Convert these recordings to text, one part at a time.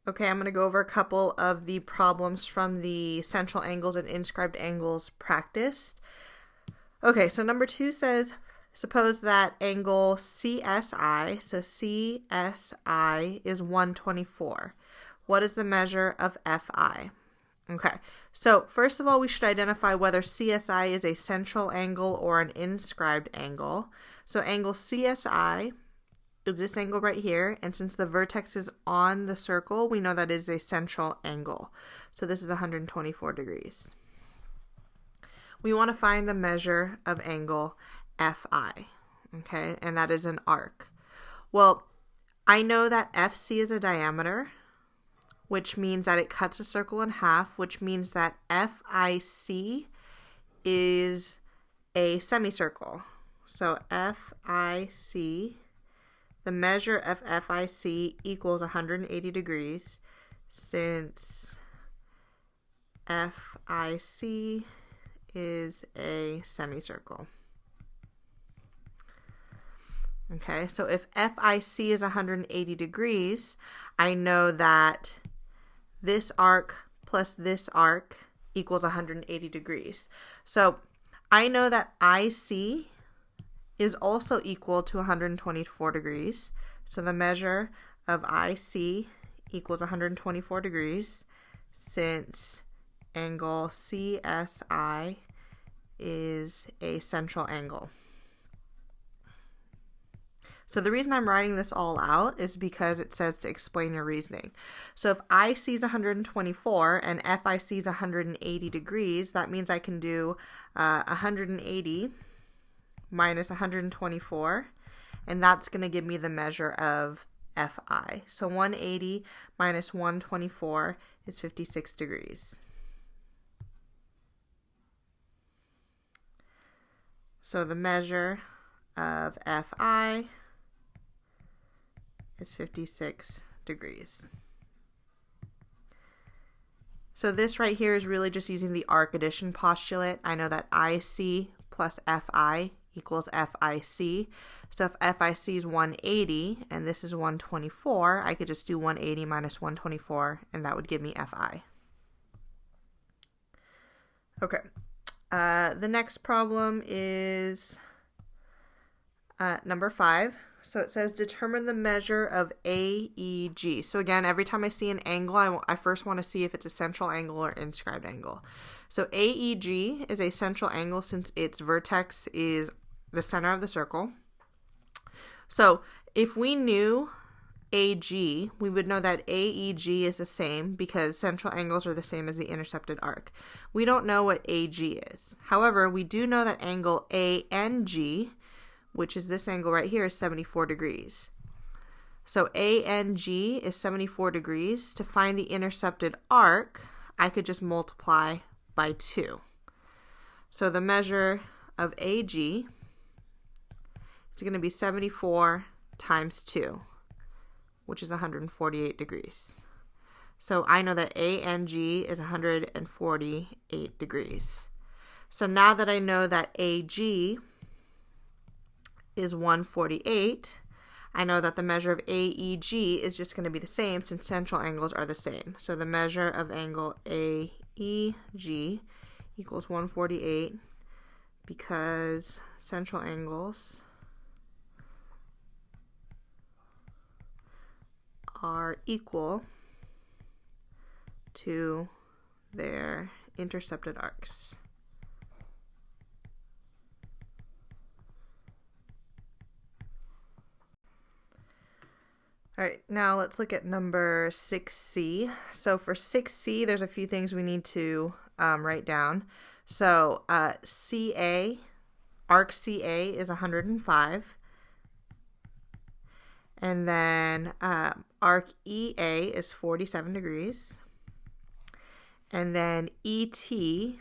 Okay, I'm going to go over a couple of the problems from the central angles and inscribed angles practiced. Okay, so number 2 says, suppose that angle CSI, so CSI is 124. What is the measure of FI? Okay, so first of all, we should identify whether CSI is a central angle or an inscribed angle. So angle CSI is this angle right here, and since the vertex is on the circle, we know that is a central angle. So this is 124 degrees. We want to find the measure of angle FI, okay, and that is an arc. Well, I know that FC is a diameter, which means that it cuts a circle in half, which means that FIC is a semicircle. So FIC, the measure of FIC equals 180 degrees, since FIC is a semicircle. Okay, so if FIC is 180 degrees, I know that this arc plus this arc equals 180 degrees. So I know that IC is also equal to 124 degrees. So the measure of IC equals 124 degrees, since angle CSI is a central angle. So the reason I'm writing this all out is because it says to explain your reasoning. So if IC is 124 and FIC is 180 degrees, that means I can do 180 minus 124, and that's going to give me the measure of FI. So 180 minus 124 is 56 degrees. So the measure of FI is 56 degrees. So this right here is really just using the arc addition postulate. I know that IC plus FI equals FIC. So if FIC is 180 and this is 124, I could just do 180 minus 124 and that would give me FI. Okay. The next problem is number 5. So it says determine the measure of AEG. So again, every time I see an angle, I first want to see if it's a central angle or inscribed angle. So AEG is a central angle since its vertex is the center of the circle. So if we knew AG, we would know that AEG is the same because central angles are the same as the intercepted arc. We don't know what AG is. However, we do know that angle ANG, which is this angle right here, is 74 degrees. So ANG is 74 degrees. To find the intercepted arc, I could just multiply by 2. So the measure of AG is going to be 74 times 2, which is 148 degrees. So I know that ANG is 148 degrees. So now that I know that AG is 148, I know that the measure of AEG is just going to be the same since central angles are the same. So the measure of angle AEG equals 148 because central angles are equal to their intercepted arcs. All right, now let's look at number 6C. So for 6C, there's a few things we need to write down. So CA, arc CA is 105. And then arc EA is 47 degrees. And then ET is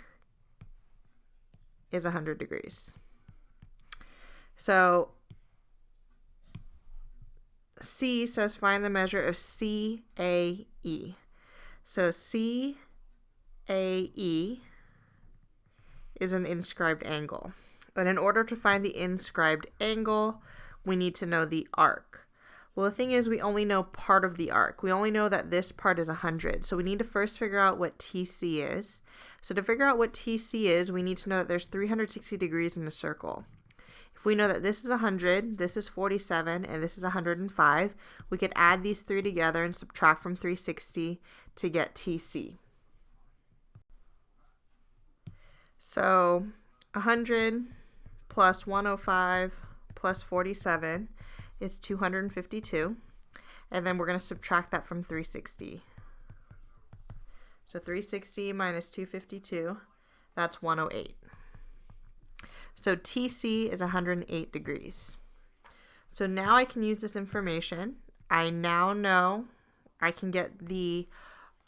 100 degrees. So C says find the measure of CAE. So CAE is an inscribed angle. But in order to find the inscribed angle, we need to know the arc. Well, the thing is, we only know part of the arc. We only know that this part is 100. So we need to first figure out what TC is. So to figure out what TC is, we need to know that there's 360 degrees in a circle. If we know that this is 100, this is 47, and this is 105, we could add these three together and subtract from 360 to get TC. So 100 plus 105 plus 47 is 252, and then we're going to subtract that from 360. So 360 minus 252, that's 108. So TC is 108 degrees. So now I can use this information. I now know I can get the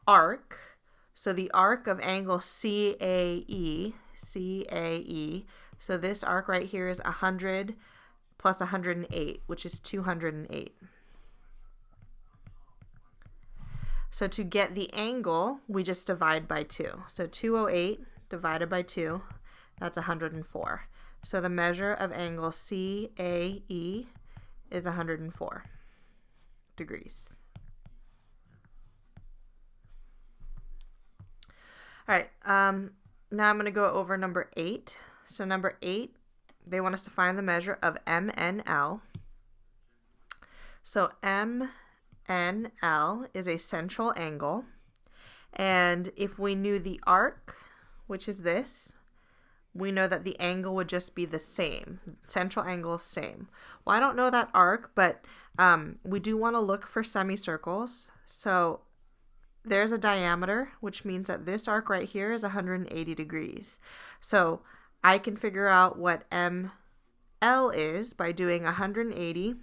arc. So the arc of angle CAE, so this arc right here is 100 plus 108, which is 208. So to get the angle, we just divide by 2. So 208 divided by 2, that's 104. So the measure of angle CAE is 104 degrees. All right, now I'm going to go over number 8. So number 8, they want us to find the measure of MNL. So MNL is a central angle. And if we knew the arc, which is this, we know that the angle would just be the same. Central angle is same. Well, I don't know that arc, but we do want to look for semicircles. So there's a diameter, which means that this arc right here is 180 degrees. So I can figure out what ML is by doing 180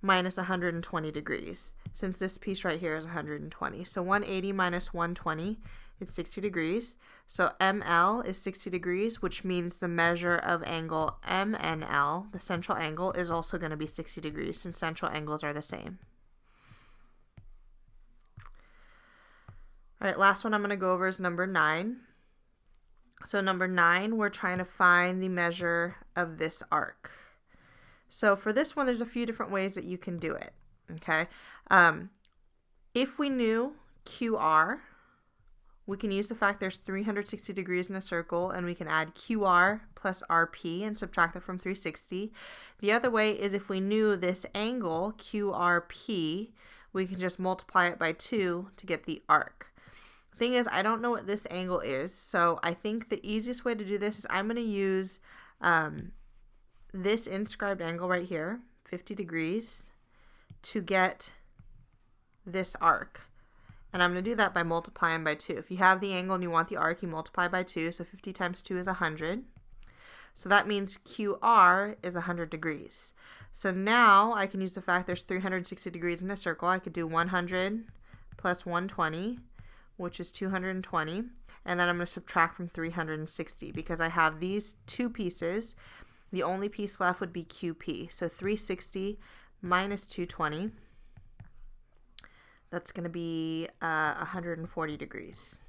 minus 120 degrees, since this piece right here is 120. So 180 minus 120 is 60 degrees. So ML is 60 degrees, which means the measure of angle MNL, the central angle, is also going to be 60 degrees, since central angles are the same. All right, last one I'm going to go over is number 9. So number 9, we're trying to find the measure of this arc. So for this one, there's a few different ways that you can do it, okay? If we knew QR, we can use the fact there's 360 degrees in a circle, and we can add QR plus RP and subtract that from 360. The other way is if we knew this angle, QRP, we can just multiply it by 2 to get the arc. The thing is, I don't know what this angle is, so I think the easiest way to do this is I'm going to use this inscribed angle right here, 50 degrees, to get this arc. And I'm going to do that by multiplying by 2. If you have the angle and you want the arc, you multiply by 2. So 50 times 2 is 100. So that means QR is 100 degrees. So now I can use the fact there's 360 degrees in a circle. I could do 100 plus 120, which is 220. And then I'm going to subtract from 360 because I have these two pieces. The only piece left would be QP. So 360 minus 220. That's going to be 140 degrees.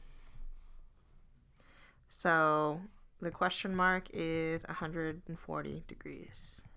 So the question mark is 140 degrees.